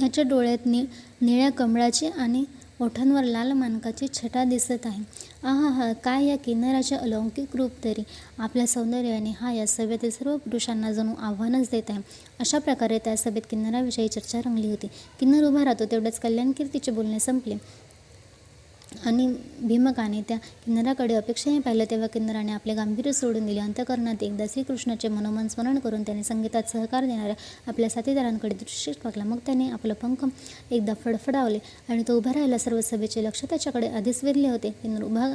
याच्या डोळ्यात निळ्या कमळाची आणि ओठांवर लाल माणकाची छटा दिसत आहे. आहा हा, काय या किन्नराचे अलौकिक रूप तरी! आपल्या सौंदर्याने हा या सभेतील सर्व पुरुषांना जणू आव्हानच देत आहे. अशा प्रकारे त्या सभेत किन्नराविषयी चर्चा रंगली होती. किन्नर उभा राहतो तेवढ्याच कल्याणकीर्तीचे बोलणे संपले आणि भीमकाने त्या किन्नराकडे अपेक्षेने पाहिलं तेव्हा किन्नराने आपले गांभीर्य सोडून दिले. अंतःकरणात एकदा श्रीकृष्णाचे मनोमन स्मरण करून त्याने संगीतात सहकार देणाऱ्या आपल्या साथीदारांकडे दृष्टी टाकला. मग त्याने आपलं पंख एकदा फडफडावले आणि तो उभा राहिला. सर्व सभेचे लक्ष त्याच्याकडे आधीच वेधले होते. किन्नर उभा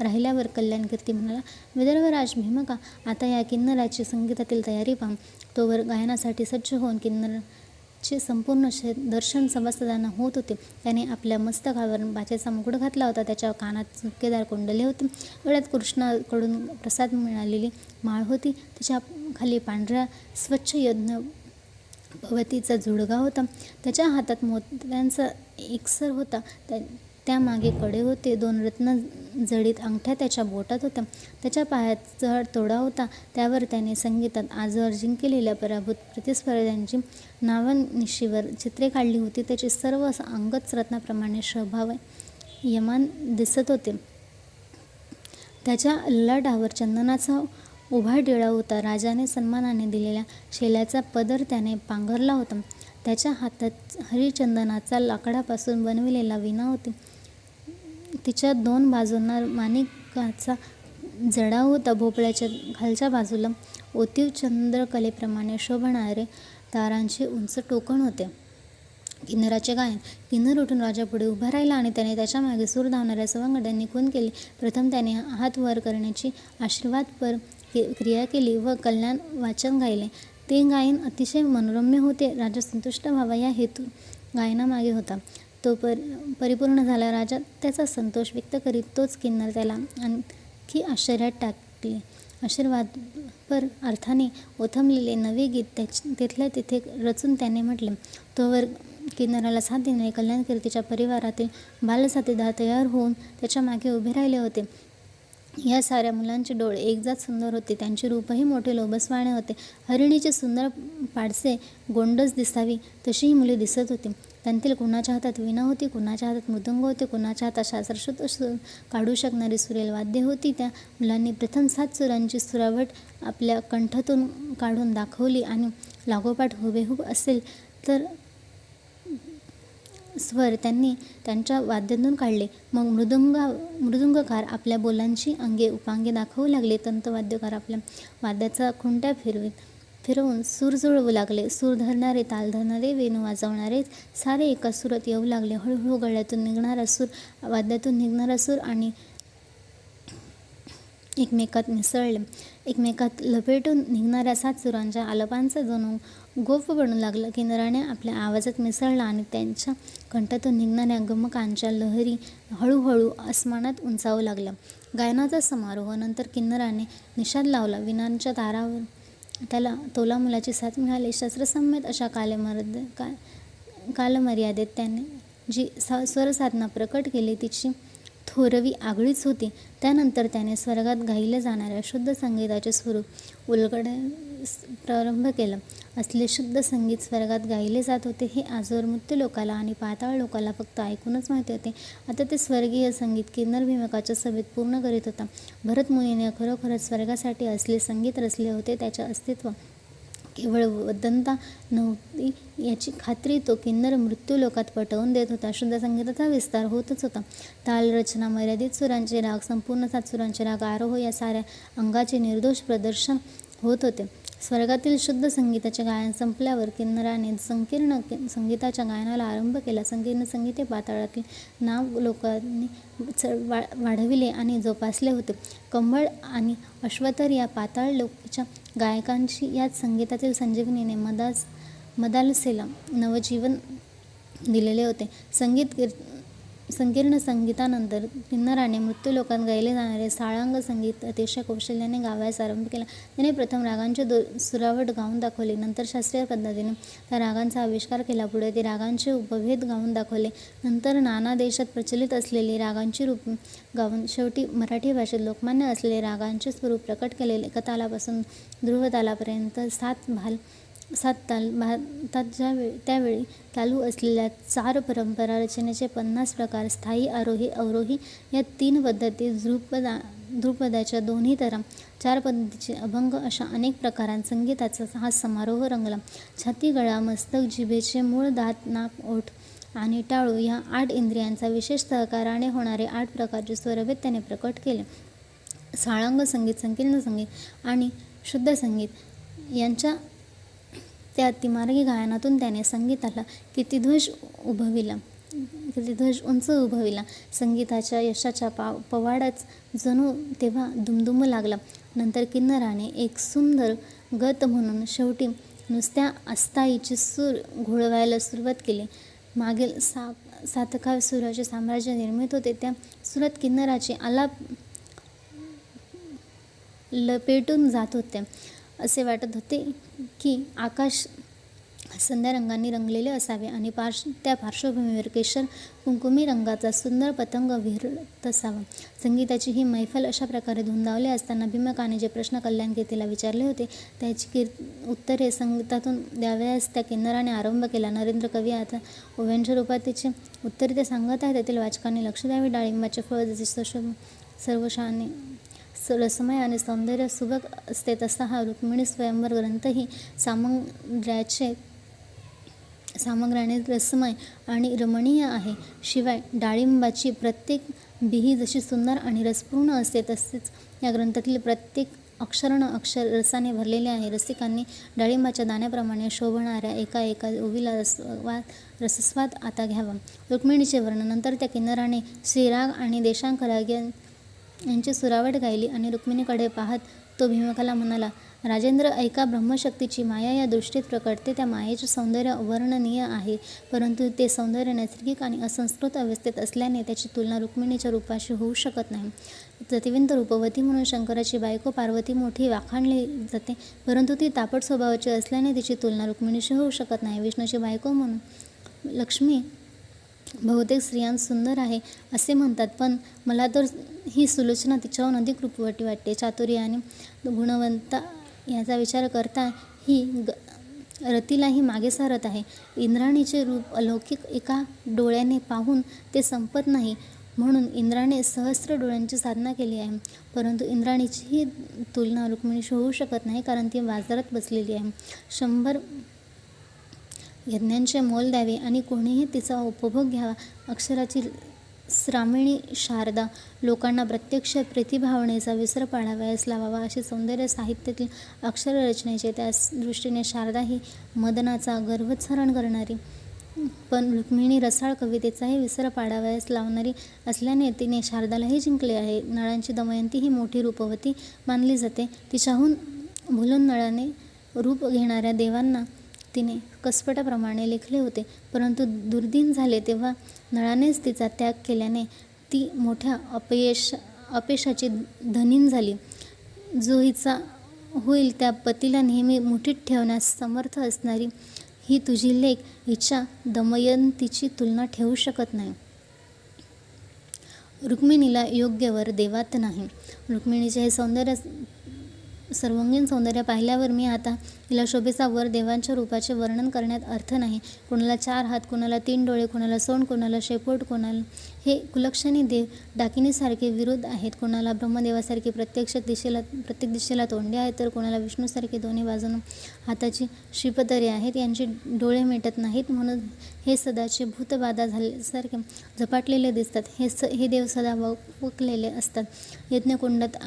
राहिल्यावर कल्याणकीर्ती म्हणाला, विदर्भराज भीमका, आता या किन्नराची संगीतातील तयारी पहा. तोवर गायनासाठी सज्ज होऊन किन्नरचे संपूर्ण दर्शन सभासदांना होत होते. त्याने आपल्या मस्तकावर बाचेचा मुकुट घातला होता. त्याच्या कानात झुपकेदार कुंडले होते. गळ्यात कृष्णाकडून प्रसाद मिळालेली माळ होती. त्याच्या खाली पांढऱ्या स्वच्छ यज्ञ भवतीचा जुडगा होता. त्याच्या हातात मोत्यांचा एकसर होता. त्यामागे कडे होते. 2 रत्न जडित अंगठ्या त्याच्या बोटात होत्या. त्याच्या पायात जड तोडा होता. त्यावर त्याने संगीतात आजवर जिंकलेल्या पराभूत प्रतिस्पर्ध्यांची नावानिशीवर चित्रे काढली होती. त्याचे सर्व अंगच रत्नाप्रमाणे शोभायमान दिसत होते. त्याच्या ललाटावर चंदनाचा उभा टिळा होता. राजाने सन्मानाने दिलेल्या शेल्याचा पदर त्याने पांघरला होता. त्याच्या हातात हरिचंदनाचा लाकडापासून बनविलेला वीणा होती. तिच्या 2 बाजूंना माणिकाचा जडा होता. भोपळ्याच्या खालच्या बाजूला ओतीव चंद्रकलेप्रमाणे शोभणारे तारांचे उंच टोकण होते. किन्नराचे गायन. किन्नर उठून राजापुढे उभा राहिला आणि त्याने त्याच्या मागे सूर धावणाऱ्या सवंगड्यांनी खून केली. प्रथम त्याने हात वर करण्याची आशीर्वादपर क्रिया केली व कल्याण वाचन गायले. ते गायन अतिशय मनोरम्य होते. राजा संतुष्ट व्हावा या हेतू गायनामागे होता. तो परिपूर्ण झाला. राजा त्याचा संतोष व्यक्त करीत तोच किन्नर त्याला आणखी आश्चर्यात टाकले. आशीर्वादपर अर्थाने ओथंबलेले नवे गीत तिथल्या तिथे रचून त्याने म्हटले. तोवर किन्नराला साथ देणारे कल्याणकीर्तीच्या परिवारातील बालसाथीदार तयार होऊन त्याच्या मागे उभे राहिले होते. या साऱ्या मुलांचे डोळे एकजात सुंदर होते. त्यांचे रूपही मोठे लोभसवाणे होते. हरिणीचे सुंदर पाडसे गोंडस दिसावी तशी ही मुले दिसत होती. त्यांतील कुणाच्या हातात वीणा होती, कुणाच्या हातात मृदंग होते, कुणाच्या हातात शास्त्रशुद्ध सूर काढू शकणारी सुरेल वाद्ये होती. त्या मुलांनी प्रथम 7 सुरांची सुरावट आपल्या कंठातून काढून दाखवली आणि लागोपाठ हुबेहूब असेल तर स्वर त्यांनी त्यांच्या वाद्यातून काढले. मग मृदुंगकार आपल्या बोलांची अंगे उपांगे दाखवू लागले. तंतवाद्यकार आपल्या वाद्याचा खुंट्या फिरवून सूर जुळवू लागले. सूर धरणारे, ताल धरणारे, वेणू वाजवणारे सारे एका सुरात येऊ लागले. हळूहळू गळ्यातून निघणारा सूर, वाद्यातून निघणारा सूर आणि एकमेकात मिसळले. एकमेकात लपेटून निघणाऱ्या 7 सुरांच्या आलापांचा जणू गोफ बनू लागला. किन्नराने आपल्या आवाजात मिसळला आणि त्यांच्या कंठातून निघणाऱ्या गमकांच्या लहरी हळूहळू आसमानात उंचावू लागल्या. गायनाचा समारोह नंतर किन्नराने निषाद लावला. विणांच्या तारावर त्याला तोलामोलाची साथ मिळाली. शास्त्रसंमत अशा कालमर्यादेत त्याने जी स्वरसाधना प्रकट केली तिची थोरवी आगळीच होती. त्यानंतर त्याने स्वर्गात गायले जाणाऱ्या शुद्ध संगीताचे स्वरूप उलगडण्यास प्रारंभ केला. असले शुद्ध संगीत स्वर्गात गायले जात होते हे आजवर मृत्यू लोकाला आणि पाताळ लोकाला फक्त ऐकूनच माहिती होते. आता ते स्वर्गीय संगीत किन्नर भीमकाच्या सभेत पूर्ण करीत होता. भरतमुनीने खरोखरच स्वर्गासाठी असले संगीत रचले होते. त्याचे अस्तित्व केवळ वदंता नव्हती याची खात्री तो किन्नर मृत्यू लोकात पटवून देत होता. शुद्ध संगीताचा विस्तार होतच होता. ताल, रचना, मर्यादित सुरांचे राग, संपूर्ण 7 सुरांचे राग, आरोह या साऱ्या अंगाचे निर्दोष प्रदर्शन होत होते. स्वर्गातील शुद्ध संगीताचे गायन संपल्यावर किन्नराने संकीर्ण संगीताच्या गायनाला आरंभ केला. संकीर्ण संगीत हे पाताळातील नाग लोकांनी वाढविले आणि जोपासले होते. कंबळ आणि अश्वतर या पाताळ लोकाच्या गायकांची याच संगीतातील संजीवनीने मदालसेला नवजीवन दिलेले होते. संकीर्ण संगीतानंतर किन्नराने मृत्यूलोकात गायले जाणारे साळांग संगीत अतिशय कौशल्याने गावयास आरंभ केला. त्याने प्रथम रागांचे सुरावट गाऊन दाखवले. नंतर शास्त्रीय पद्धतीने त्या रागांचा आविष्कार केला. पुढे ते रागांचे उपभेद गाऊन दाखवले. नंतर नाना देशात प्रचलित असलेली रागांची रूपे गाऊन शेवटी मराठी भाषेत लोकमान्य असलेले रागांचे स्वरूप प्रकट केले. एकतालापासून ध्रुवतालापर्यंत 7 भाल 7 ताल भारतात त्यावेळी चालू असलेल्या 4 परंपरा रचनेचे 50 प्रकार, स्थायी, आरोही, अवरोही या 3 पद्धती, ध्रुपदाच्या दोन्ही तरा, 4 पद्धतीचे अभंग अशा अनेक प्रकारांत संगीताचा हा समारोह रंगला. छाती, गळा, मस्तक, जिभेचे मूळ, दात, नाक, ओठ आणि टाळू या 8 इंद्रियांचा विशेष सहकाराने होणारे 8 प्रकारचे स्वरभेद त्याने प्रकट केले. साळंग संगीत, संकीर्ण संगीत आणि शुद्ध संगीत यांच्या त्या तिमार्गी गायनातून त्याने संगीताला किती ध्वज उंच उभविला. संगीताच्या यशाचा पवाडाच जणू तेव्हा दुमदुमू लागला. नंतर किन्नराने एक सुंदर गत म्हणून शेवटी नुसत्या अस्थायीचे सूर घोळवायला सुरुवात केली. मागील सातका सुराचे साम्राज्य निर्मित होते त्या सुरात किन्नराचे आलाप लपेटून जात होते. असे वाटत होते की आकाश संध्या रंगांनी रंगलेले असावे आणि त्या पार्श्वभूमीवर केशर कुंकुमी रंगाचा सुंदर पतंग विहरत असावा. संगीताची ही मैफल अशा प्रकारे धुंदावली असताना भीमकाने जे प्रश्न कल्याणकीर्तीला विचारले होते त्याची उत्तरे संगीतातून द्यावयास त्या किन्नराने आरंभ केला. नरेंद्र कवी आता ओव्यांच्या रूपात तिचे उत्तरे ते सांगत आहे. तेथील वाचकांनी लक्ष द्यावे. डाळिंबाचे फळ जसे सर्वशाने रसमय आणि सौंदर्य सुभग असते तसा हा रुक्मिणी स्वयंवर ग्रंथही सामग्र्याने रसमय आणि रमणीय आहे. शिवाय डाळिंबाची प्रत्येक बिही जशी सुंदर आणि रसपूर्ण असते तसेच या ग्रंथातील प्रत्येक अक्षर रसाने भरलेले आहे. रसिकांनी डाळिंबाच्या दाण्याप्रमाणे शोभणाऱ्या एका ओवीला रसस्वाद आता घ्यावा. रुक्मिणीचे वर्णन. नंतर त्या किन्नराने श्रीराग आणि देशांक राग यांची सुरावट गायली आणि रुक्मिणीकडे पाहत तो भीमकाला म्हणाला, राजेंद्र, ऐका, ब्रह्मशक्तीची माया या दृष्टीत प्रकटते. त्या मायेचे सौंदर्य अवर्णनीय आहे, परंतु ते सौंदर्य नैसर्गिक आणि असंस्कृत अवस्थेत असल्याने त्याची तुलना रुक्मिणीच्या रूपाशी होऊ शकत नाही. प्रतिविंत रूपवती म्हणून शंकराची बायको पार्वती मोठी वाखाणली जाते, परंतु ती तापट स्वभावाची असल्याने तिची तुलना रुक्मिणीशी होऊ शकत नाही. विष्णूची बायको म्हणून लक्ष्मी बहुतेक स्त्रियांत सुंदर आहे असे म्हणतात, पण मला तर ही सुलोचना तिच्याहून अधिक रूपवती वाटते. चातुर्य आणि गुणवंता याचा विचार करता ही रतीलाही मागे सारत आहे. इंद्राणीचे रूप अलौकिक, एका डोळ्याने पाहून ते संपत नाही, म्हणून इंद्राने सहस्र डोळ्यांची साधना केली आहे. परंतु इंद्राणीचीही तुलना रुक्मिणीशी होऊ शकत नाही, कारण ती बाजारात बसलेली आहे. 100 यज्ञांचे मोल द्यावे आणि कोणीही तिचा उपभोग घ्यावा. अक्षराची श्रामिणी शारदा लोकांना प्रत्यक्ष प्रतिभावनेचा विसर पाडावयास लावावा अशी सौंदर्य साहित्यातील अक्षररचनेचे. त्या दृष्टीने शारदा ही मदनाचा गर्भोत्सरण करणारी, पण रुक्मिणी रसाळ कवितेचाही विसर पाडावयास लावणारी असल्याने तिने शारदालाही जिंकले आहे. नळांची दमयंती ही मोठी रूपवती मानली जाते. तिच्याहून भुलून नळाने रूप घेणाऱ्या देवांना तिने कसपटाप्रमाणे लेखले होते, परंतु दुर्दिन झाले तेव्हा नळानेच तिचा त्याग केल्याने ती मोठ्या अपयशाची धनीन झाली. जो हिचा होईल त्या पतीला नेहमी मुठीत ठेवण्यास समर्थ असणारी ही तुझी लेक हिच्या दमयंतीची तुलना ठेवू शकत नाही. रुक्मिणीला योग्य वर देवात नाही. रुक्मिणीचे हे सर्वांगीण सौंदर्य पाहिल्यावर मी आता हिला शोभेचा वर देवांच्या रूपाचे वर्णन करण्यात अर्थ नाही. कोणाला 4 हात, कोणाला 3 डोळे, कोणाला सोंड, कोणाला शेपूट, कोणाला हे कुलक्षणी देव डाकिनीसारखे विरुद्ध आहेत, कोणाला ब्रह्मदेवासारखी प्रत्येक दिशेला तोंडे आहेत, तर कोणाला विष्णूसारखी दोन्ही बाजून हाताची शिपतरे आहेत. यांची डोळे मिटत नाहीत, म्हणून हे सदाचे भूतबाधा झाल्यासारखे झपाटलेले दिसतात. हे देव सदा वकलेले असतात. यज्ञकुंडात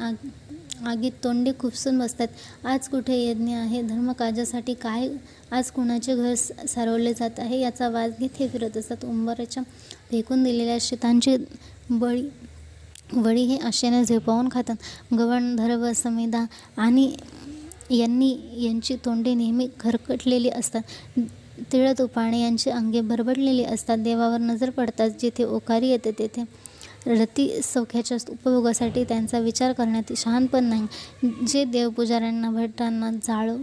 आगीत तोंडे खुपसून बसतात. आज कुठे यज्ञ आहे, धर्मकार्यासाठी काय, आज कुणाचे घर सारवले जात आहे याचा वाद घेत हे फिरत असतात. उंबराच्या फेकून दिलेल्या शेतांची वळी हे आशेने झेपावून खातात. गवण, धर्व, समेधा आणि यांची तोंडे नेहमी खरकटलेली असतात. तिळतुपाने यांची अंगे भरभरलेली असतात. देवावर नजर पडताच जिथे ओकारी येते तेथे रती सौख्याच्या उपभोगासाठी त्यांचा विचार करण्यात शहाणपण नाही. जे देवपुजाऱ्यांना भटांना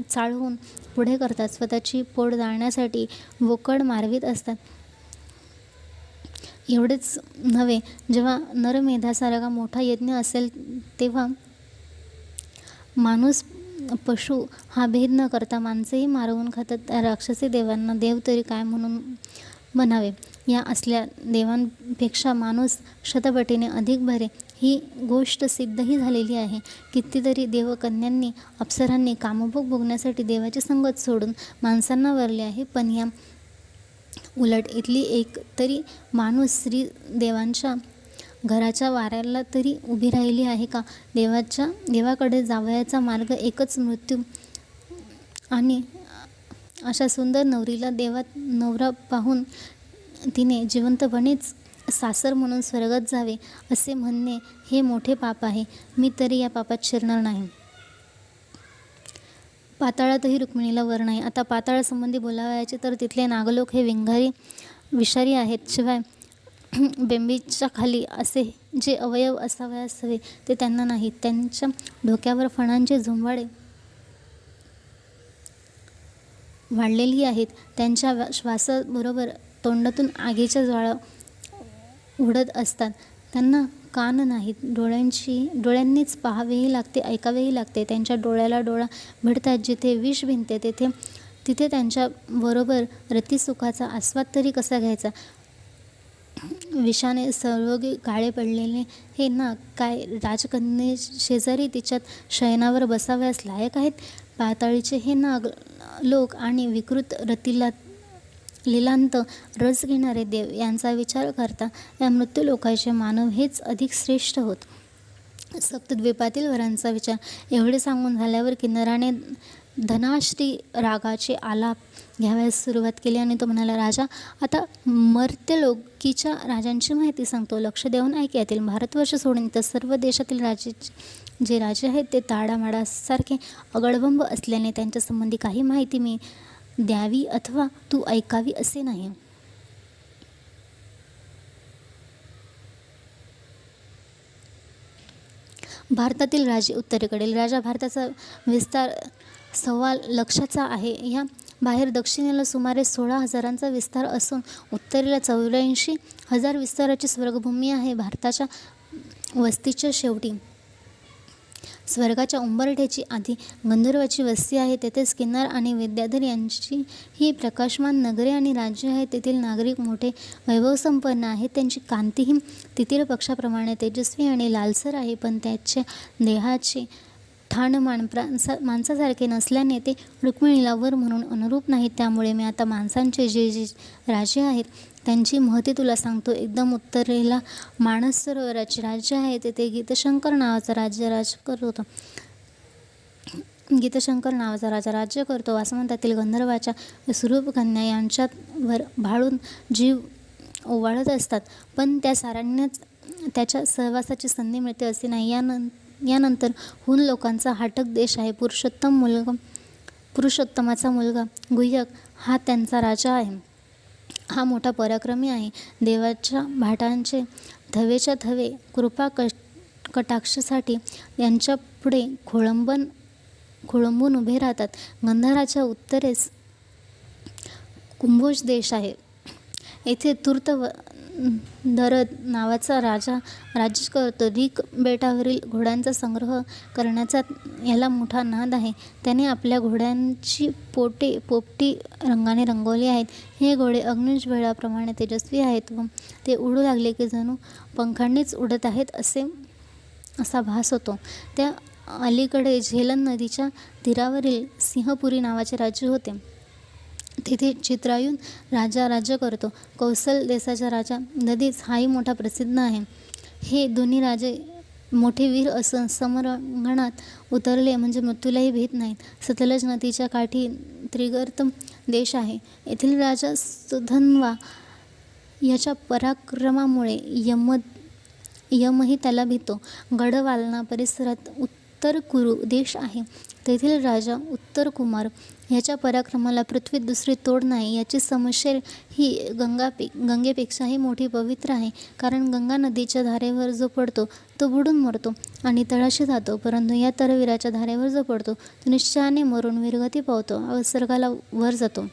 चाळवून पुढे करतात, स्वतःची पोट जाळण्यासाठी वोकड मारवीत असतात. एवढेच नव्हे, जेव्हा नरमेधासारखा मोठा यज्ञ असेल तेव्हा माणूस पशु हा भेद न करता माणसेही मारवून खातात, त्या राक्षसी देवांना देव तरी काय म्हणून म्हणावे. या असल्या देवांपेक्षा माणूस शतपटीने अधिक बरे, ही गोष्ट सिद्धही झालेली आहे. कितीतरी देवकन्यांनी अप्सरांनी कामभोग भोगण्यासाठी देवाची संगत सोडून माणसांना वरले आहे, पण या उलट इथली एक तरी माणूस स्त्री देवांच्या घराच्या वाऱ्याला तरी उभी राहिली आहे का? देवाकडे जावयाचा मार्ग एकच मृत्यू, आणि अशा सुंदर नवरीला नवरा पाहून तिने जिवंतपणेच सासर म्हणून स्वर्गात जावे असे म्हणणे हे मोठे पाप आहे. मी तरी या पापात शिरणार नाही. पाताळातही रुक्मिणीला वर नाही. आता पाताळासंबंधी बोलावयाचे तर तिथले नागलोक हे विषारी आहेत. शिवाय बेंबीच्या खाली असे जे अवयव असावयास हवे ते त्यांना नाहीत. त्यांच्या डोक्यावर फणांचे झुंबाडे वाढलेली आहेत. त्यांच्या श्वासाबरोबर तोंडातून आगीच्या ज्वाळा उडत असतात. त्यांना कान नाहीत. डोळ्यांनीच पाहावेही लागते, ऐकावेही लागते. त्यांच्या डोळ्याला डोळा भिडतात. जिथे विष भिनते तिथे त्यांच्या बरोबर रतिसुखाचा आस्वाद तरी कसा घ्यायचा? विषाने सर्वोगी काळे पडलेले हे नाग काय राजकन्ये शेजारी तिच्यात शयनावर बसावयास लायक आहेत? पाताळीचे हे नाग लोक आणि विकृत रतीला लीलांत रस घेणारे देव यांचा विचार करता या मृत्यूलोकाचे मानव हेच अधिक श्रेष्ठ होत. सप्तद्वीपातील वरांचा विचार एवढे सांगून झाल्यावर किन्नराने धनाश्री रागाचे आलाप घ्यावयास सुरुवात केली आणि तो म्हणाला, राजा, आता मर्त्यलोकीच्या राजांची माहिती सांगतो. लक्ष देऊन ऐक. यातील भारतवर्ष सोडून इतर सर्व देशातील जे राजे आहेत ते ताडामाडासारखे अगडबंब असल्याने त्यांच्या संबंधी काही माहिती मी द्यावी अथवा तू ऐकावी असे नाही. भारतातील राजे उत्तरेकडील राजा. भारताचा विस्तार 1.25 लाखाचा आहे. या बाहेर दक्षिणेला सुमारे 16,000चा विस्तार असून उत्तरेला 84,000 विस्ताराची स्वर्गभूमी आहे. भारताच्या वस्तीच्या शेवटी स्वर्गाच्या उंबरठ्याची आधी गंधर्वाची वस्ती आहे. तेथेच किन्नर आणि विद्याधर यांची ही प्रकाशमान नगरे आणि राज्य आहे. तेथील नागरिक मोठे वैभवसंपन्न आहेत. त्यांची कांतीही तितील पक्षाप्रमाणे तेजस्वी आणि लालसर आहे, पण त्याच्या देहाचे ठाणमान माणसासारखे नसल्याने ते रुक्मिणीला वर म्हणून अनुरूप नाहीत. त्यामुळे मी आता माणसांचे जे राजे आहेत त्यांची महती तुला सांगतो. एकदम उत्तरेला मानस सरोवराचे राज्य आहे. तेथे गीतशंकर नावाचा राजा राज्य करतो. वासवंतातील गंधर्वाच्या सुरूप कन्या यांच्यावर भाळून जीव ओवाळत असतात, पण त्या साऱ्यांनाच त्याच्या सहवासाची संधी मिळते असे नाही. यानंतर हुन लोकांचा हाटक देश आहे. पुरुषोत्तमाचा मुलगा गुह्यक हा त्यांचा राजा आहे. हा मोठा पराक्रमी आहे. देवाच्या भाटांचे थवेच्या थवे कृपा कटाक्षासाठी यांच्या पुढे खोळंबून उभे राहतात. गंधाराच्या उत्तरेस कुंभोज देश आहे. येथे दरद नावाचा राजा राज्य करतो. रिक बेटावरील घोड्यांचा संग्रह करण्याचा याला मोठा नाद आहे. त्याने आपल्या घोड्यांची पोपटी रंगाने रंगवली आहेत. हे घोडे अग्निज्वाळाप्रमाणे तेजस्वी आहेत व ते उडू लागले की जणू पंखांनीच उडत आहेत असा भास होतो. त्या अलीकडे झेलम नदीच्या तीरावरील सिंहपुरी नावाचे राज्य होते. तेथे चित्रायून राजा राज्य करतो. कौसल देशाचा राजा दधीच हाही मोठा प्रसिद्ध आहे. हे दोन्ही राजे मोठे वीर असून समरंगणात उतरले म्हणजे मृत्यूलाही भीत नाहीत. सतलज नदीच्या काठी त्रिगर्त देश आहे. येथील राजा सुधन्वा याच्या पराक्रमामुळे यमही त्याला भीतो. गडवालना परिसरात उत्तर कुरु देश आहे. तेथील राजा उत्तर कुमार याच्या पराक्रमाला पृथ्वीत दुसरी तोड नाही. याची समशेर ही गंगेपेक्षाही मोठी पवित्र आहे, कारण गंगा नदीच्या धारेवर जो पडतो तो बुडून मरतो आणि तळाशी जातो, परंतु या तरवीराच्या धारेवर जो पडतो तो निश्चयाने मरून वीरगती पावतो, अवसर्गाला वर जातो.